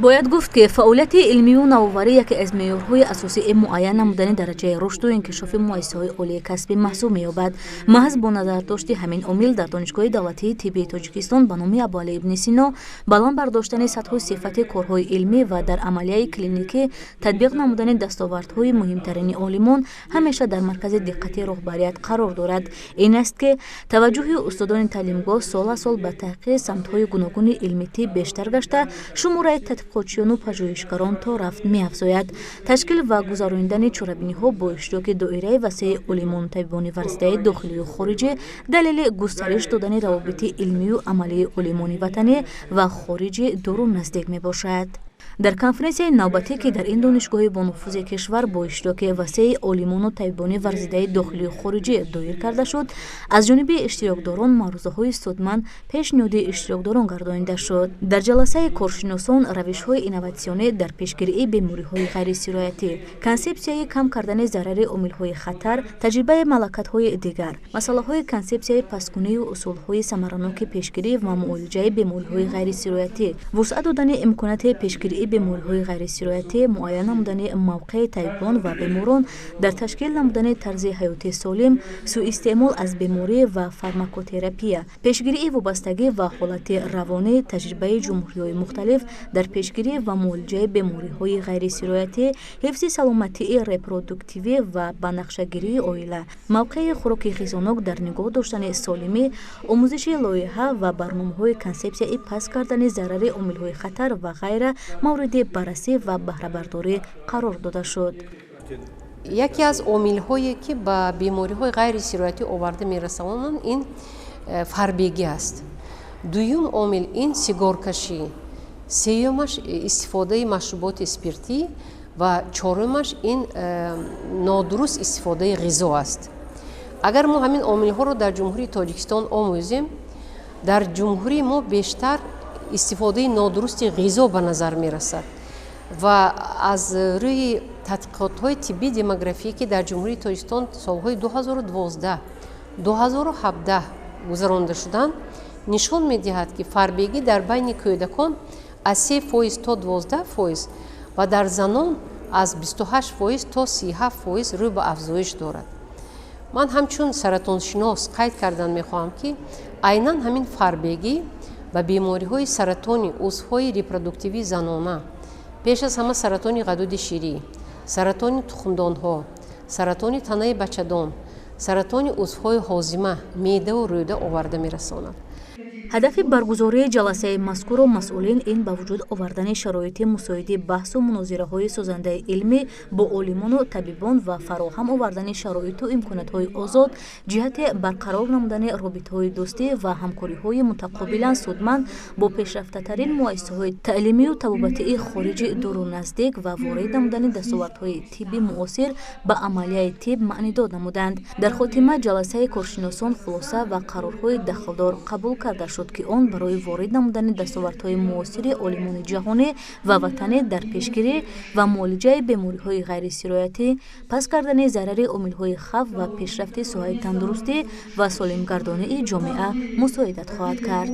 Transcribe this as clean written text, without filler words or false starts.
باید گفت که فعالیت علمی و نوآوری یکی از معیارهای اساسی معین نمودن درجه رشد و انکشاف مؤسسه‌های عالی کسبی محسوب می‌یابد. محض با نظر داشت همین عامل در دانشگاه دولتی طبی تاجیکستان به نام ابوعلی ابن سینا بلند برداشتن سطح صفت کارهای علمی و در عملیه کلینیکی تطبیق نمودن دستاوردهای مهمترین عالمان همیشه در مرکز دقت رهبریت قرار دارد. این است که توجه استادان تعلیمگاه سال سال به تحقیق سمت‌های گوناگون علمی بیشتر گشته، شماره تحقیقاتچیان و پژوهشگران تا رفت می‌افزاید. تشکیل و گذراندن چاره‌بینی‌ها با اشتراک دایره وسیع عالمان طبیبان ورزیده داخلی و خارجی دلیل گسترش دادن روابط علمی و عملی عالمان وطنی و خارجی دور و نزدیک میباشد. در کنفرانسی نوبتی که در این دانشگاه با نفوذ کشور با اشتراک وسیع عالمان و طبیبان ورزیده داخلی و خارجی دایر کرده شد، از جانب اشتراکداران معروضه‌های سودمند پیشنهاد اشتراکداران گردانیده شد. در جلسه کارشناسان روش‌های اینوواسیونی در پیشگیری بیماری‌های غیر سرایتی، کنسپسیای کم کردن ضرر عامل‌های خطر، تجربه ملکات‌های دیگر، مسائل کنسپسیای پسگونی و اصول‌های ثمرناک پیشگیری و معالجه بیماری‌های غیر سرایتی، وسعت دادن امکانات پیشگیری بیماری‌های غیر سرایتی، معاینه نمودن موقع طبیبان و بیماران در تشکیل نمودن طرز حیاتی سالم، سوء استعمال از بیماری و فارماکوتراپی، پیشگیری وابستگی و حالت روانی، تجربه جمهوری‌های مختلف در پیشگیری و معالجه بیماری‌های غیر سرایتی، حفظ سلامتی رپرودوکتیوی و بنقشه‌گیری عائله، موقع خوراک غذانok در نگاه داشتن سالمی، آموزش لایحه و برنامه‌های کنسپسیای پس کردن ضرر عامل‌های خطر و غیره مورد بررسی و بهره برداری قرار داده شد. یکی از عامل‌هایی که به بیماری‌های غیر سرایتی آورده می‌رسانند این فربگی است. دوم عامل این سیگارکشی، سومش استفاده مشروبات اسپرتی و چهارمش این نادرست استفاده غذا است. اگر ما همین عامل‌ها رو در جمهوری تاجیکستان آموزیم، در جمهوری ما بیشتر استفاده نادرست غذا به نظر می رسد و از روی تحقیقات طبی دموگرافی که در جمهوری تاجیکستان سالهای 2012 2017 گذرانده شدند نشان می دهد که فربگی در بین کودکان از 3% تا 12% و در زنان از 28% تا 37% روی به افزایش دارد. من همچون سرطان شناس قید کردن می خواهم که عیناً همین فربگی و بیماری‌های سرطانی عضوهای ریپرودوکتیوی زنانه، پیش از همه سرطان غدود شیری، سرطان تخمدان‌ها، سرطان تنه بچه‌دان، سرطان عضوهای هاضمه، معده و روده آورده می‌رساند. هدف برگزاری جلسه مذکور و مسئولین این به وجود آوردن شرایط مساعد بحث و مناظره‌های سازنده علمی با عالمان و طبیبان و فراهم آوردن شرایط و امکانات‌های آزاد جهت برقرار نمودن رابطه‌های دوستی و همکاری‌های متقابلا سودمند با پیشرفته‌ترین مؤسسه‌های تعلیمی و طبابتی خارجی دور و نزدیک و وارد نمودن دستاوردهای طبی معاصر به عملیه طب معنی داد نمودند. در خاتمه جلسه کارشناسان خلاصه و قرارهای دخلدار قبول کرده شد که آن برای وارد نمودن دستاوردهای معاصر عالمان جهانی و وطنی در پیشگیری و معالجه بیماری‌های غیر سرایتی، پس کردن ضرر عامل‌های خف و پیشرفت ساحه تندرستی و سالمگردانی جامعه مساعدت خواهد کرد.